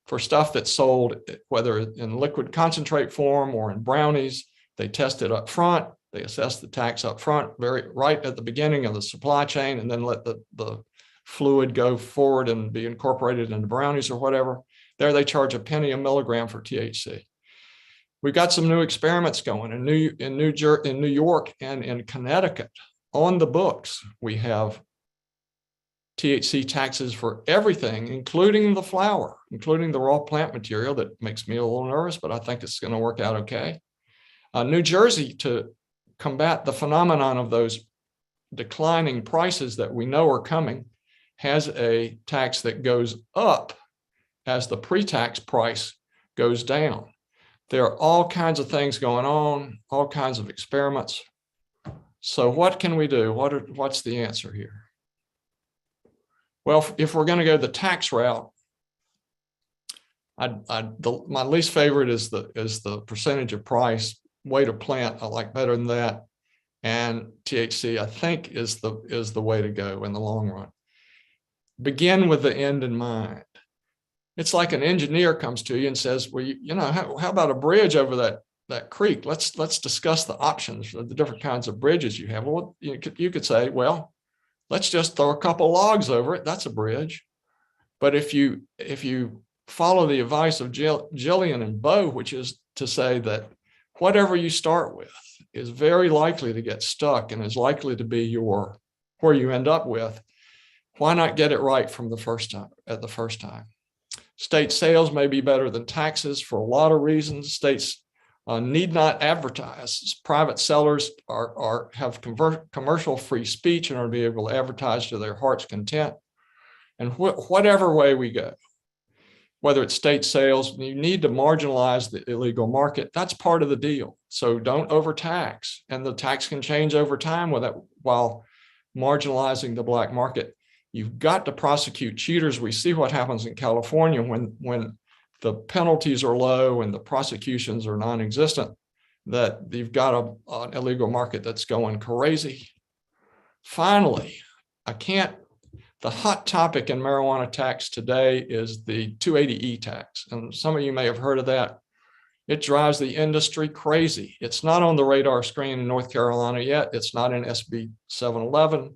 For stuff that's sold, whether in liquid concentrate form or in brownies, they test it up front. They assess the tax up front, right at the beginning of the supply chain, and then let the fluid go forward and be incorporated into brownies or whatever. There they charge $0.01 a milligram for THC. We've got some new experiments going in New York and in Connecticut. On the books, we have THC taxes for everything, including the flower, including the raw plant material. That makes me a little nervous, but I think it's going to work out okay. New Jersey, to combat the phenomenon of those declining prices that we know are coming, has a tax that goes up as the pre-tax price goes down. There are all kinds of things going on, all kinds of experiments. So what can we do? What's the answer here? Well, if we're going to go the tax route, my least favorite is the percentage of price. Weight of plant, I like better than that. And THC, I think, is the way to go in the long run. Begin with the end in mind. It's like an engineer comes to you and says, well, how about a bridge over that creek? Let's discuss the options for the different kinds of bridges you have. Well, you could say, well, let's just throw a couple logs over it. That's a bridge. But if you follow the advice of Jillian and Bo, which is to say that whatever you start with is very likely to get stuck and is likely to be where you end up with, why not get it right from the first time? State sales may be better than taxes for a lot of reasons. States need not advertise. Private sellers have commercial free speech and are to be able to advertise to their heart's content. And whatever way we go, whether it's state sales, you need to marginalize the illegal market. That's part of the deal. So don't overtax. And the tax can change over time while marginalizing the black market. You've got to prosecute cheaters. We see what happens in California when the penalties are low and the prosecutions are non-existent, that you've got an illegal market that's going crazy. Finally, the hot topic in marijuana tax today is the 280E tax. And some of you may have heard of that. It drives the industry crazy. It's not on the radar screen in North Carolina yet. It's not in SB 711,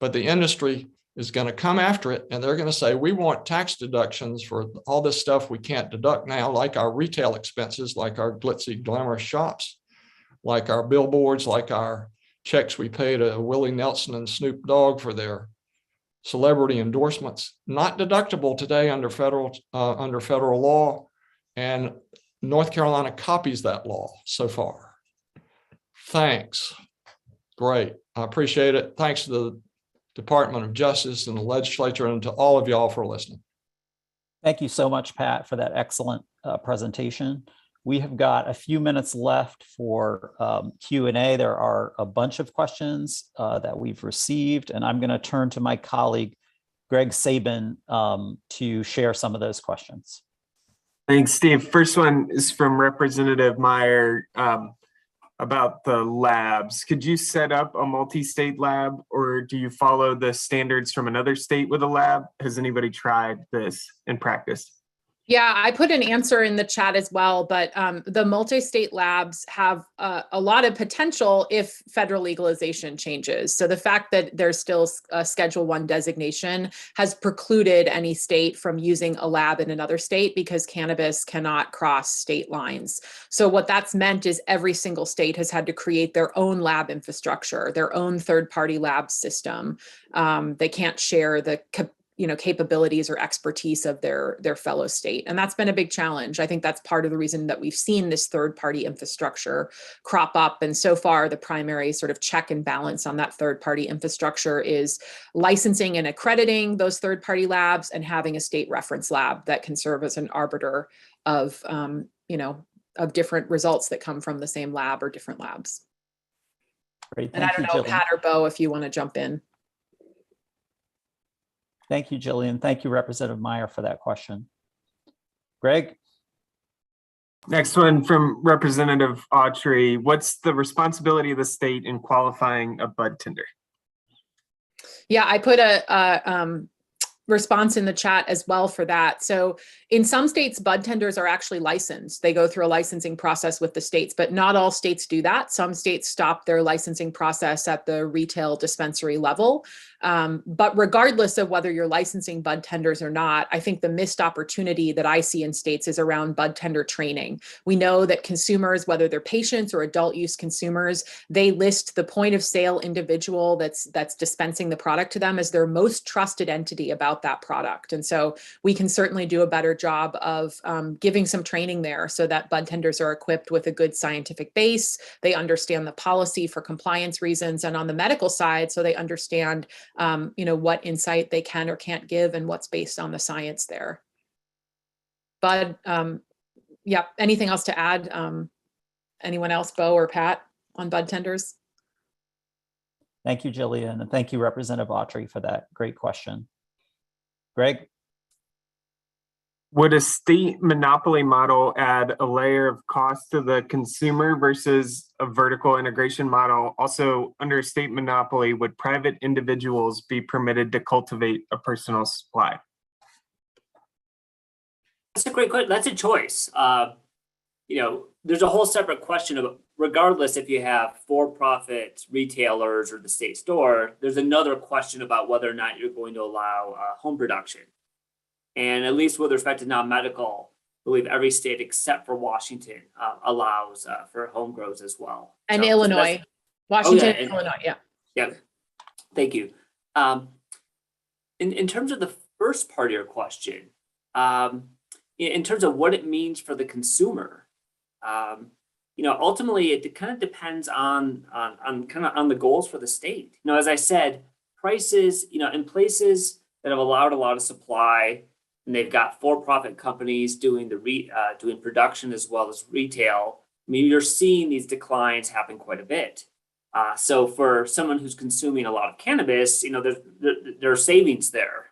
but the industry is going to come after it, and they're going to say, we want tax deductions for all this stuff we can't deduct now, like our retail expenses, like our glitzy, glamorous shops, like our billboards, like our checks we pay to Willie Nelson and Snoop Dogg for their celebrity endorsements, not deductible today under federal law, and North Carolina copies that law so far. Thanks. Great. I appreciate it. Thanks to the Department of Justice and the legislature, and to all of y'all for listening. Thank you so much, Pat, for that excellent presentation. We have got a few minutes left for Q&A. There are a bunch of questions that we've received, and I'm going to turn to my colleague, Greg Sabin, to share some of those questions. Thanks, Steve. First one is from Representative Meyer about the labs. Could you set up a multi-state lab, or do you follow the standards from another state with a lab? Has anybody tried this in practice? Yeah, I put an answer in the chat as well, but the multi-state labs have a lot of potential if federal legalization changes. So the fact that there's still a Schedule I designation has precluded any state from using a lab in another state because cannabis cannot cross state lines. So what that's meant is every single state has had to create their own lab infrastructure, their own third-party lab system. They can't share the capabilities or expertise of their fellow state. And that's been a big challenge. I think that's part of the reason that we've seen this third-party infrastructure crop up. And so far, the primary sort of check and balance on that third-party infrastructure is licensing and accrediting those third-party labs and having a state reference lab that can serve as an arbiter of, of different results that come from the same lab or different labs. Great. And I don't know, Pat or Bo, if you want to jump in. Thank you, Jillian. Thank you, Representative Meyer, for that question. Greg? Next one from Representative Autry. What's the responsibility of the state in qualifying a bud tender? Yeah, I put a response in the chat as well for that. So in some states, bud tenders are actually licensed. They go through a licensing process with the states, but not all states do that. Some states stop their licensing process at the retail dispensary level. But regardless of whether you're licensing bud tenders or not, I think the missed opportunity that I see in states is around bud tender training. We know that consumers, whether they're patients or adult use consumers, they list the point of sale individual that's dispensing the product to them as their most trusted entity about that product. And so we can certainly do a better job of giving some training there so that bud tenders are equipped with a good scientific base. They understand the policy for compliance reasons, and on the medical side, so they understand what insight they can or can't give and what's based on the science there. Bud, yeah, anything else to add? Anyone else, Bo or Pat, on bud tenders? Thank you, Jillian, and thank you, Representative Autry, for that great question. Greg? Would a state monopoly model add a layer of cost to the consumer versus a vertical integration model? Also, under a state monopoly, would private individuals be permitted to cultivate a personal supply? That's a great question. That's a choice. There's a whole separate question of, regardless if you have for-profit retailers or the state store, there's another question about whether or not you're going to allow home production. And at least with respect to non-medical, I believe every state except for Washington allows for home grows as well. And so, Illinois, Washington, and Illinois, yeah. Yeah, thank you. In terms of the first part of your question, in terms of what it means for the consumer, ultimately it kind of depends on the goals for the state. As I said, prices, in places that have allowed a lot of supply, and they've got for-profit companies doing doing production as well as retail. I mean, you're seeing these declines happen quite a bit. So for someone who's consuming a lot of cannabis, there are savings there.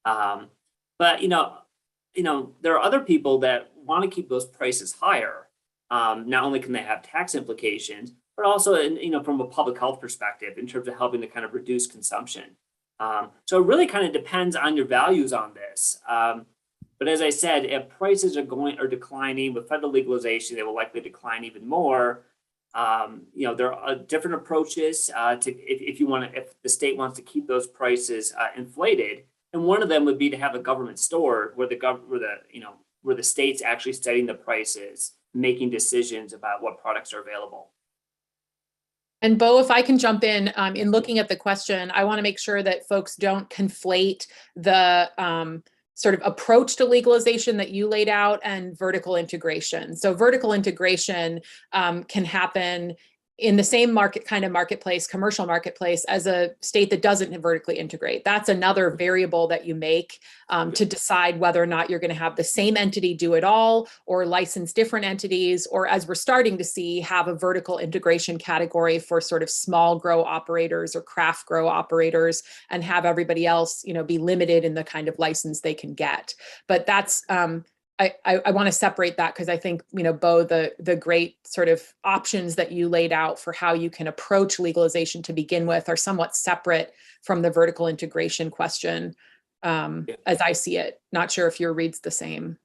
But there are other people that want to keep those prices higher. Not only can they have tax implications, but also from a public health perspective in terms of helping to kind of reduce consumption. So it really kind of depends on your values on this. But as I said, if prices are declining with federal legalization, they will likely decline even more. There are different approaches if the state wants to keep those prices inflated. And one of them would be to have a government store where the state's actually setting the prices, making decisions about what products are available. And Bo, if I can jump in looking at the question, I want to make sure that folks don't conflate the sort of approach to legalization that you laid out and vertical integration. So vertical integration can happen in the same marketplace, commercial marketplace, as a state that doesn't vertically integrate. That's another variable that you make to decide whether or not you're going to have the same entity do it all, or license different entities, or, as we're starting to see, have a vertical integration category for sort of small grow operators or craft grow operators, and have everybody else, be limited in the kind of license they can get. But that's I want to separate that, because I think, Bo, the great sort of options that you laid out for how you can approach legalization to begin with are somewhat separate from the vertical integration question, as I see it. Not sure if your read's the same.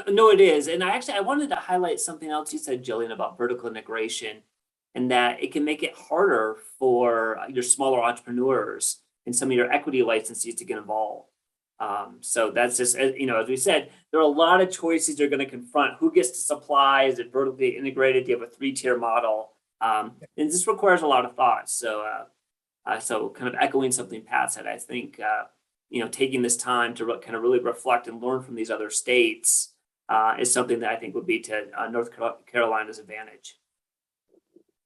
No, it is. And I wanted to highlight something else you said, Jillian, about vertical integration, and that it can make it harder for your smaller entrepreneurs and some of your equity licensees to get involved. So that's just, as we said, there are a lot of choices you're going to confront. Who gets to supply? Is it vertically integrated? Do you have a 3-tier model? And this requires a lot of thought. So kind of echoing something Pat said, I think, taking this time to kind of really reflect and learn from these other states is something that I think would be to North Carolina's advantage.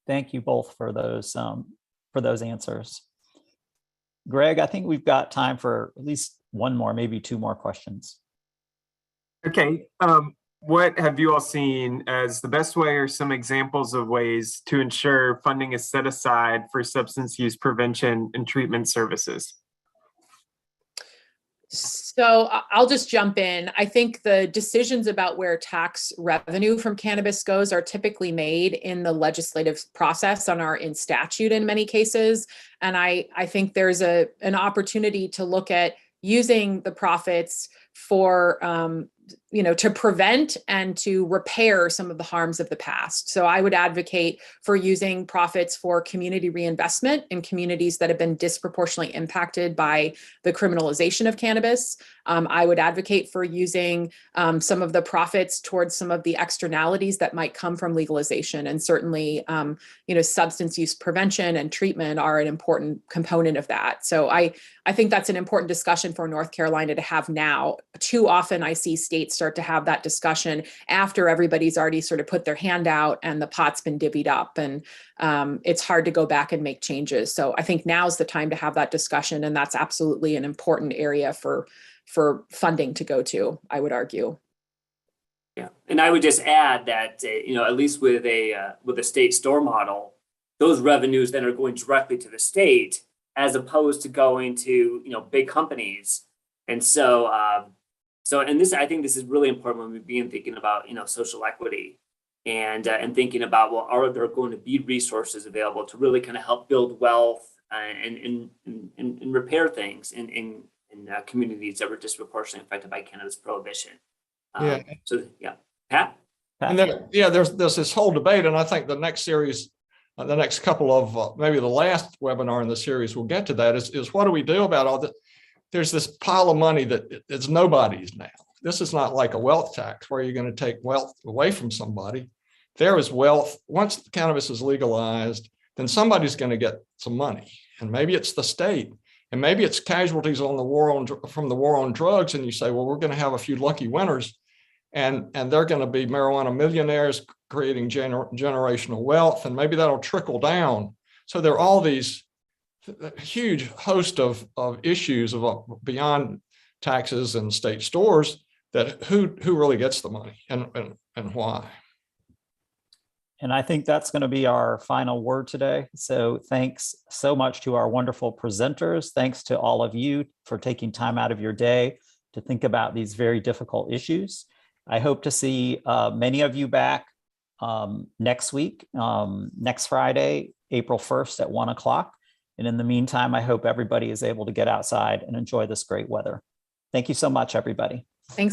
Thank you both for those answers. Greg, I think we've got time for at least one more, maybe 2 more questions. Okay. What have you all seen as the best way, or some examples of ways to ensure funding is set aside for substance use prevention and treatment services? So I'll just jump in. I think the decisions about where tax revenue from cannabis goes are typically made in the legislative process and are in statute in many cases. And I think there's an opportunity to look at using the profits for, to prevent and to repair some of the harms of the past. So I would advocate for using profits for community reinvestment in communities that have been disproportionately impacted by the criminalization of cannabis. I would advocate for using some of the profits towards some of the externalities that might come from legalization. And certainly, substance use prevention and treatment are an important component of that. So I think that's an important discussion for North Carolina to have now. Too often I see states start to have that discussion after everybody's already sort of put their hand out and the pot's been divvied up, and it's hard to go back and make changes. So I think now's the time to have that discussion, and that's absolutely an important area for funding to go to, I would argue. Yeah, and I would just add that at least with a state store model, those revenues then are going directly to the state as opposed to going to big companies. And so and this, I think this is really important when we begin thinking about social equity and thinking about, well, are there going to be resources available to really kind of help build wealth and repair things in communities that were disproportionately affected by cannabis prohibition. Pat? And then, there's this whole debate, and I think the next series, the next couple of, maybe the last webinar in the series, we'll get to that, is what do we do about all that? There's this pile of money that it's nobody's now. This is not like a wealth tax where you're going to take wealth away from somebody. There is wealth. Once the cannabis is legalized, then somebody's going to get some money, and maybe it's the state. And maybe it's casualties on from the war on drugs. And you say, well, we're going to have a few lucky winners, and they're going to be marijuana millionaires creating generational wealth. And maybe that'll trickle down. So there are all these huge host of issues beyond taxes and state stores that who really gets the money and why. And I think that's going to be our final word today. So thanks so much to our wonderful presenters. Thanks to all of you for taking time out of your day to think about these very difficult issues. I hope to see many of you back next week, next Friday, April 1st at 1 o'clock. And in the meantime, I hope everybody is able to get outside and enjoy this great weather. Thank you so much, everybody. Thanks so